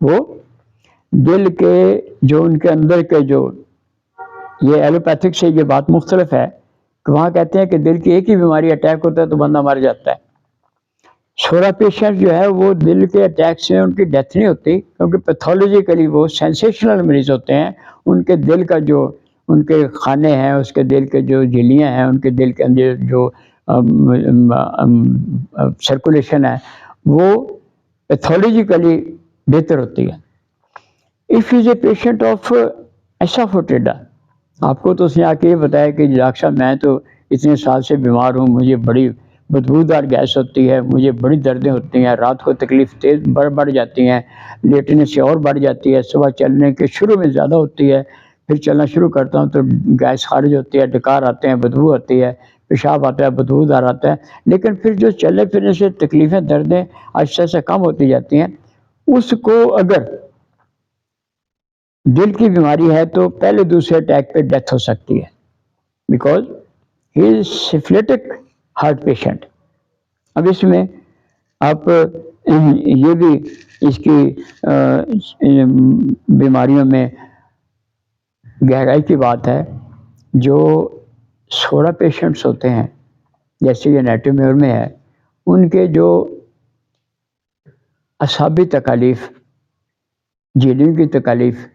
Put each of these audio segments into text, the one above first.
وہ دل کے جو ان کے اندر کے جو، یہ ایلوپیتھک سے یہ بات مختلف ہے کہ وہاں کہتے ہیں کہ دل کی ایک ہی بیماری اٹیک ہوتا ہے تو بندہ مر جاتا ہے. شورا پیشنٹ جو ہے وہ دل کے اٹیک سے ان کی ڈیتھ نہیں ہوتی، کیونکہ پیتھولوجیکلی وہ سینسیشنل مریض ہوتے ہیں. ان کے دل کا جو ان کے خانے ہیں، اس کے دل کے جو جھلیاں ہیں، ان کے دل کے اندر جو سرکولیشن ہے وہ پیتھولوجیکلی بہتر ہوتی ہے. If is a patient of asafoetida, آپ کو تو اس نے آ کے یہ بتایا کہ ڈاکٹر صاحب میں تو اتنے سال سے بیمار ہوں، مجھے بڑی بدبودار گیس ہوتی ہے، مجھے بڑی دردیں ہوتی ہیں، رات کو تکلیف تیز بڑھ جاتی ہیں، لیٹنے سے اور بڑھ جاتی ہے، صبح چلنے کے شروع میں زیادہ ہوتی ہے، پھر چلنا شروع کرتا ہوں تو گیس خارج ہوتی ہے، ڈکار آتے ہیں، بدبو آتی ہے، پیشاب آتا ہے، بدبودار آتا ہے. لیکن پھر جو چلنے پھرنے سے تکلیفیں دردیں آہستہ آہستہ کم ہوتی جاتی ہیں. اس کو اگر دل کی بیماری ہے تو پہلے دوسرے اٹیک پہ ڈیتھ ہو سکتی ہے، because he is syphilitic heart patient. اب اس میں آپ یہ بھی اس کی بیماریوں میں گہرائی کی بات ہے. جو سوڑا پیشنٹس ہوتے ہیں جیسے یہ نیٹومیور میں ہے، ان کے جو اعصابی تکالیف، جھیلوں کی تکالیف،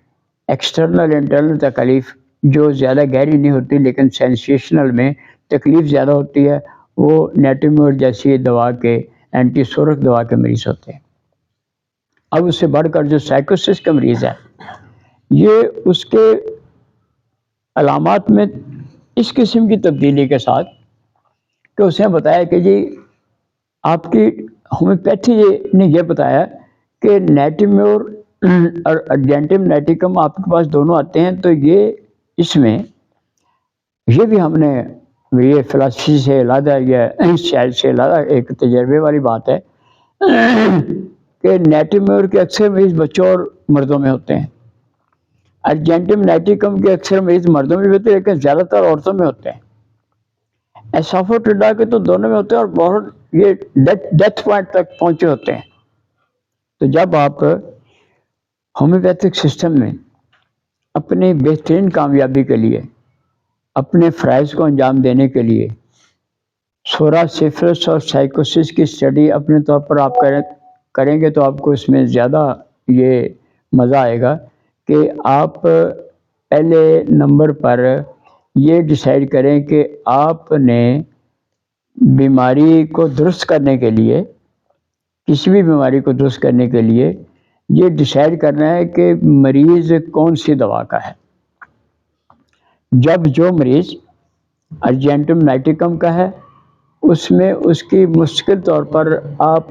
ایکسٹرنل انٹرنل تکالیف جو زیادہ گہری نہیں ہوتی لیکن سینسیشنل میں تکلیف زیادہ ہوتی ہے، وہ نیٹومیور جیسی دوا کے اینٹی سورک دوا کے مریض ہوتے ہیں. اب اس سے بڑھ کر جو سائیکوسس کا مریض ہے، یہ اس کے علامات میں اس قسم کی تبدیلی کے ساتھ کہ اس نے بتایا کہ جی آپ کی ہومیوپیتھی نے یہ بتایا کہ نیٹومیور اور ارجنٹم نیٹیکم آپ کے پاس دونوں آتے ہیں، تو یہ اس میں یہ بھی ہم نے یہ فلاسفی سے علیحدہ یا سائنس سے علیحدہ ایک تجربے والی بات ہے کہ نیٹومیور کے اکثر مریض بچوں اور مردوں میں ہوتے ہیں، ارجنٹم نیٹیکم کے اکثر مریض مردوں میں بھی ہوتے ہیں لیکن زیادہ تر عورتوں میں ہوتے ہیں. ایسافوٹیڈا کے تو دونوں میں ہوتے ہیں اور بہت یہ ڈیتھ پوائنٹ تک پہنچے ہوتے ہیں. تو جب آپ ہومیوپیتھک سسٹم میں اپنی بہترین کامیابی کے لیے، اپنے فرائض کو انجام دینے کے لیے سورا، سفلس اور سائیکوسس کی اسٹڈی اپنے طور پر آپ کریں گے تو آپ کو اس میں زیادہ یہ مزہ آئے گا کہ آپ پہلے نمبر پر یہ ڈیسائیڈ کریں کہ آپ نے بیماری کو درست کرنے کے لیے، کسی بھی بیماری کو درست کرنے کے لیے یہ ڈیسائیڈ کرنا ہے کہ مریض کون سی دوا کا ہے. جب جو مریض ارجنٹم نیٹیکم کا ہے، اس میں اس کی مستقل طور پر آپ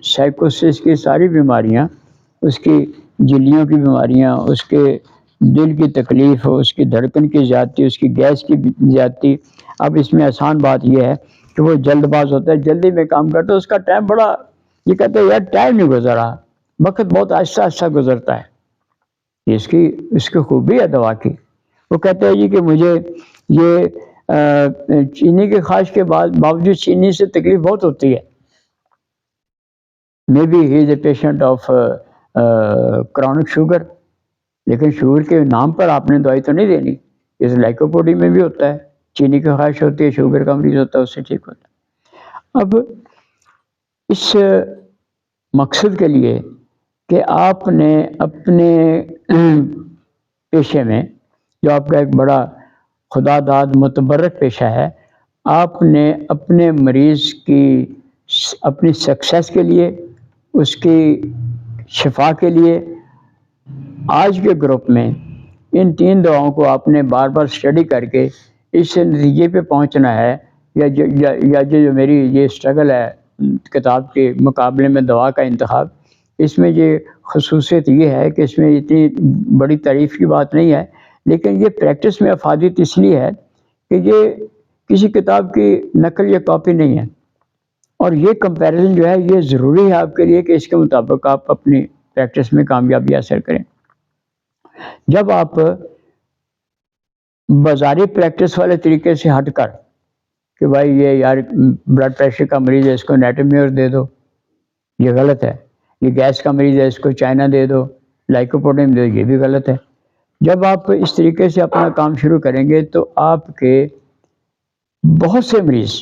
سائیکوسس کی ساری بیماریاں، اس کی جھلیوں کی بیماریاں، اس کے دل کی تکلیف، اس کی دھڑکن کی زیادتی، اس کی گیس کی زیادتی. اب اس میں آسان بات یہ ہے کہ وہ جلد باز ہوتا ہے، جلدی میں کام کرتا ہے، اس کا ٹائم بڑا، یہ کہتے ہیں یار ٹائم نہیں گزرا، وقت بہت آہستہ آہستہ گزرتا ہے. اس کی خوبی ہے دوا کی. وہ کہتے ہیں جی کہ مجھے یہ چینی کی خواہش کے باوجود چینی سے تکلیف بہت ہوتی ہے. May be he is a patient of chronic sugar, لیکن شوگر کے نام پر آپ نے دوائی تو نہیں دینی. اس لائکوپوڈی میں بھی ہوتا ہے، چینی کی خواہش ہوتی ہے، شوگر کا مریض ہوتا ہے، اس سے ٹھیک ہوتا ہے. اب اس مقصد کے لیے کہ آپ نے اپنے پیشے میں، جو آپ کا ایک بڑا خدا داد متبرک پیشہ ہے، آپ نے اپنے مریض کی اپنی سکسیس کے لیے، اس کی شفا کے لیے آج کے گروپ میں ان 3 دواؤں کو آپ نے بار بار اسٹڈی کر کے اس نتیجے پہ پہنچنا ہے. یا جو میری یہ اسٹرگل ہے کتاب کے مقابلے میں دوا کا انتخاب، اس میں یہ خصوصیت یہ ہے کہ اس میں اتنی بڑی تعریف کی بات نہیں ہے، لیکن یہ پریکٹس میں افادیت اس لیے ہے کہ یہ کسی کتاب کی نقل یا کاپی نہیں ہے، اور یہ کمپیریزن جو ہے یہ ضروری ہے آپ کے لیے کہ اس کے مطابق آپ اپنی پریکٹس میں کامیابی حاصل کریں. جب آپ بازاری پریکٹس والے طریقے سے ہٹ کر کہ بھائی یہ یار بلڈ پریشر کا مریض ہے، اس کو نیٹومیور دے دو، یہ غلط ہے. یہ گیس کا مریض ہے اس کو چائنا دے دو، لائکوپوڈیم دے دو، یہ بھی غلط ہے۔ جب آپ اس طریقے سے اپنا کام شروع کریں گے تو آپ کے بہت سے مریض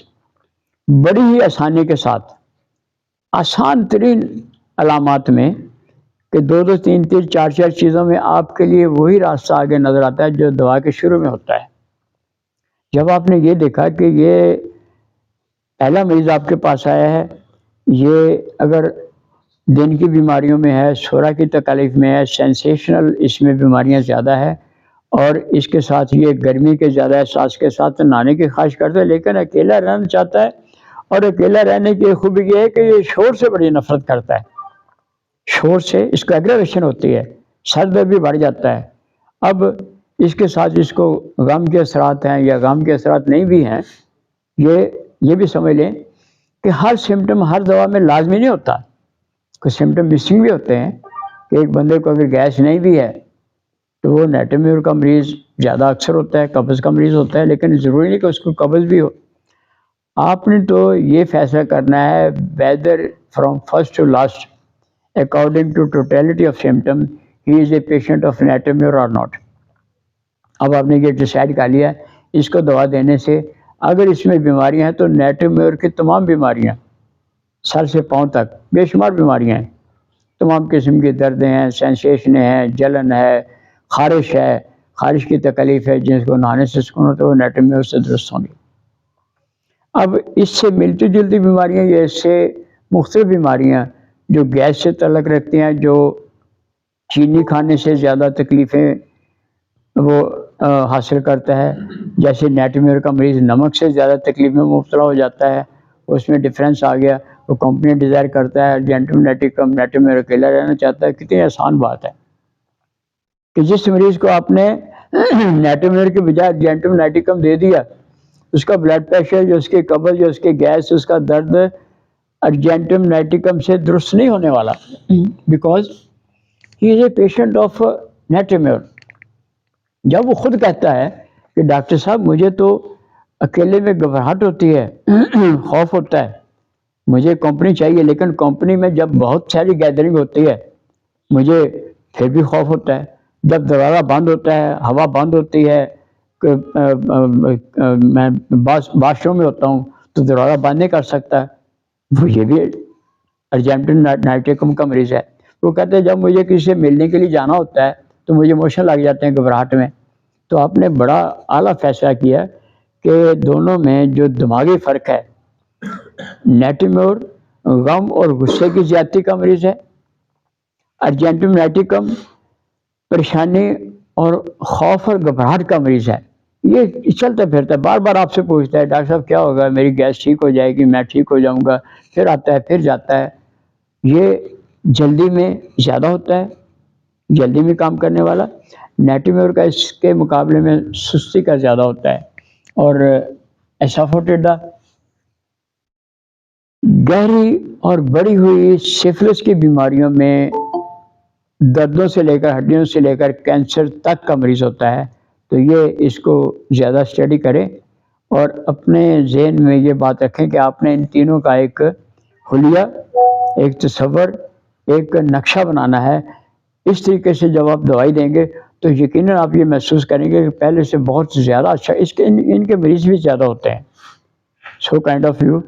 بڑی ہی آسانی کے ساتھ آسان ترین علامات میں کہ دو دو تین تین چار چار چیزوں میں آپ کے لیے وہی راستہ آگے نظر آتا ہے جو دوا کے شروع میں ہوتا ہے۔ جب آپ نے یہ دیکھا کہ یہ پہلا مریض آپ کے پاس آیا ہے، یہ اگر دن کی بیماریوں میں ہے، شورا کی تکلیف میں ہے، سینسیشنل اس میں بیماریاں زیادہ ہے، اور اس کے ساتھ یہ گرمی کے زیادہ احساس کے ساتھ نہانے کی خواہش کرتا ہے لیکن اکیلا رہنا چاہتا ہے، اور اکیلا رہنے کی خوبی یہ ہے کہ یہ شور سے بڑی نفرت کرتا ہے، شور سے اس کو ایگریویشن ہوتی ہے، سر درد بھی بڑھ جاتا ہے۔ اب اس کے ساتھ اس کو غم کے اثرات ہیں یا غم کے اثرات نہیں بھی ہیں، یہ بھی سمجھ لیں کہ ہر سمٹم ہر دوا میں لازمی نہیں ہوتا، کچھ سمٹم مسنگ بھی ہوتے ہیں کہ ایک بندے کو اگر گیس نہیں بھی ہے تو وہ نیٹومیور کا مریض زیادہ اکثر ہوتا ہے، قبض کا مریض ہوتا ہے، لیکن ضروری نہیں کہ اس کو قبض بھی ہو۔ آپ نے تو یہ فیصلہ کرنا ہے whether from first to last according to totality of symptom he is a patient of netomyr or not۔ اب آپ نے یہ ڈیسائیڈ کر لیا ہے اس کو دوا دینے سے اگر اس میں بیماریاں ہیں تو نیٹومیور کی تمام بیماریاں سر سے پاؤں تک بے شمار بیماریاں ہیں، تمام قسم کی دردیں ہیں، سینسیشنیں ہیں، جلن ہے، خارش کی تکلیف ہے، جس کو نہانے سے سکون ہوتا ہے وہ نیٹومیور سے درست ہوں گی۔ اب اس سے ملتی جلتی بیماریاں یہ اس سے مختلف بیماریاں جو گیس سے تعلق رکھتی ہیں، جو چینی کھانے سے زیادہ تکلیفیں وہ حاصل کرتا ہے، جیسے نیٹومیور کا مریض نمک سے زیادہ تکلیف میں مبتلا ہو جاتا ہے، اس میں ڈفرینس آ گیا، وہ کمپنی ڈیزائر کرتا ہے ارجنٹم نیٹیکم، نیٹومیور اکیلا رہنا چاہتا ہے۔ کتنی آسان بات ہے کہ جس مریض کو آپ نے نیٹومیور کے بجائے ارجنٹم نیٹیکم دے دیا، اس کا بلڈ پریشر جو اس کی قبض جو اس کی گیس اس کا درد ارجنٹم نیٹیکم سے درست نہیں ہونے والا، because he is a patient of نیٹومیور۔ جب وہ خود کہتا ہے کہ ڈاکٹر صاحب مجھے تو اکیلے میں گھبراہٹ ہوتی ہے، خوف ہوتا ہے، مجھے کمپنی چاہیے، لیکن کمپنی میں جب بہت ساری گیدرنگ ہوتی ہے مجھے پھر بھی خوف ہوتا ہے، جب دروازہ بند ہوتا ہے، ہوا بند ہوتی ہے، میں واش روم میں ہوتا ہوں تو دروازہ بند نہیں کر سکتا، وہ یہ بھی ارجنٹم نیٹیکم کا مریض ہے۔ وہ کہتے ہیں جب مجھے کسی سے ملنے کے لیے جانا ہوتا ہے تو مجھے موشن لگ جاتے ہیں گھبراہٹ میں۔ تو آپ نے بڑا اعلیٰ فیصلہ کیا کہ دونوں میں جو دماغی فرق ہے، نیٹومیور غم اور غصے کی زیادتی کا مریض ہے، ارجنٹم نیٹیکم پریشانی اور خوف اور گھبراہٹ کا مریض ہے۔ یہ چلتا پھرتا ہے، بار بار آپ سے پوچھتا ہے ڈاکٹر صاحب کیا ہوگا، میری گیس ٹھیک ہو جائے گی، میں ٹھیک ہو جاؤں گا، پھر آتا ہے پھر جاتا ہے۔ یہ جلدی میں زیادہ ہوتا ہے، جلدی میں کام کرنے والا۔ نیٹومیور کا اس کے مقابلے میں سستی کا زیادہ ہوتا ہے، اور ایسافوٹیڈا گہری اور بڑی ہوئی سفلس کی بیماریوں میں دردوں سے لے کر ہڈیوں سے لے کر کینسر تک کا مریض ہوتا ہے۔ تو یہ اس کو زیادہ اسٹڈی کریں اور اپنے ذہن میں یہ بات رکھیں کہ آپ نے ان تینوں کا ایک حلیہ، ایک تصور، ایک نقشہ بنانا ہے۔ اس طریقے سے جب آپ دوائی دیں گے تو یقیناً آپ یہ محسوس کریں گے کہ پہلے سے بہت زیادہ اچھا، ان کے مریض بھی زیادہ ہوتے ہیں۔ سو کائنڈ آف یو،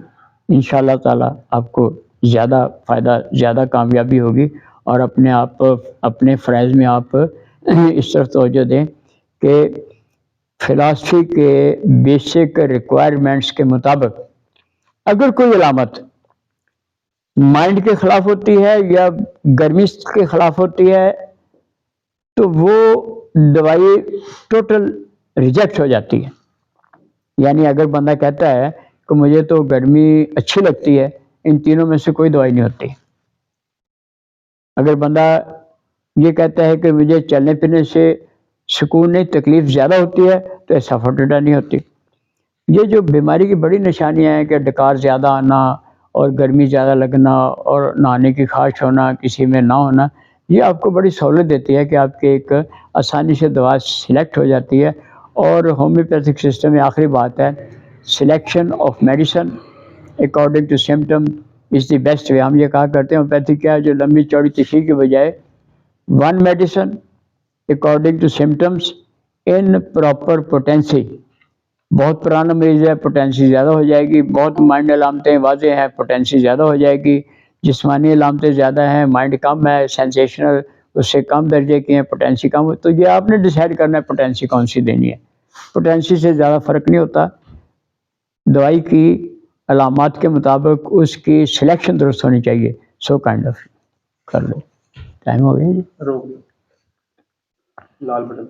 انشاءاللہ تعالیٰ آپ کو زیادہ فائدہ، زیادہ کامیابی ہوگی، اور اپنے فرائض میں آپ اس طرف توجہ دیں کہ فلاسفی کے بیسک ریکوائرمنٹس کے مطابق اگر کوئی علامت مائنڈ کے خلاف ہوتی ہے یا گرمی کے خلاف ہوتی ہے تو وہ دوائی ٹوٹل ریجیکٹ ہو جاتی ہے۔ یعنی اگر بندہ کہتا ہے کہ مجھے تو گرمی اچھی لگتی ہے، ان تینوں میں سے کوئی دوائی نہیں ہوتی۔ اگر بندہ یہ کہتا ہے کہ مجھے چلنے پھرنے سے سکون نہیں، تکلیف زیادہ ہوتی ہے، تو ایسافوٹیڈا نہیں ہوتی۔ یہ جو بیماری کی بڑی نشانیاں ہیں کہ ڈکار زیادہ آنا اور گرمی زیادہ لگنا اور نہانے کی خواہش ہونا، کسی میں نہ ہونا، یہ آپ کو بڑی سہولت دیتی ہے کہ آپ کے ایک آسانی سے دوا سلیکٹ ہو جاتی ہے۔ اور ہومیوپیتھک سسٹم میں آخری بات ہے selection of medicine according to symptom is the best way. ہم یہ کہا کرتے ہیں ہومیوپیتھی کیا ہے, جو لمبی چوڑی تشریح کے بجائے one medicine according to symptoms in proper potency. بہت پرانا مریض ہے, پوٹینسی زیادہ ہو جائے گی. بہت مائنڈ علامتیں واضح ہیں, پوٹینسی زیادہ ہو جائے گی. جسمانی علامتیں زیادہ ہیں, مائنڈ کم ہے, سینسیشنل اس سے کم درجے کی ہیں, پوٹینسی کم. تو یہ آپ نے ڈیسائیڈ کرنا ہے پوٹینسی کون سی دینی ہے. پوٹینسی سے زیادہ فرق نہیں ہوتا. دوائی کی علامات کے مطابق اس کی سلیکشن درست ہونی چاہیے. سو کائنڈ آف کر لو. ٹائم ہو گیا جی. روک لال بٹن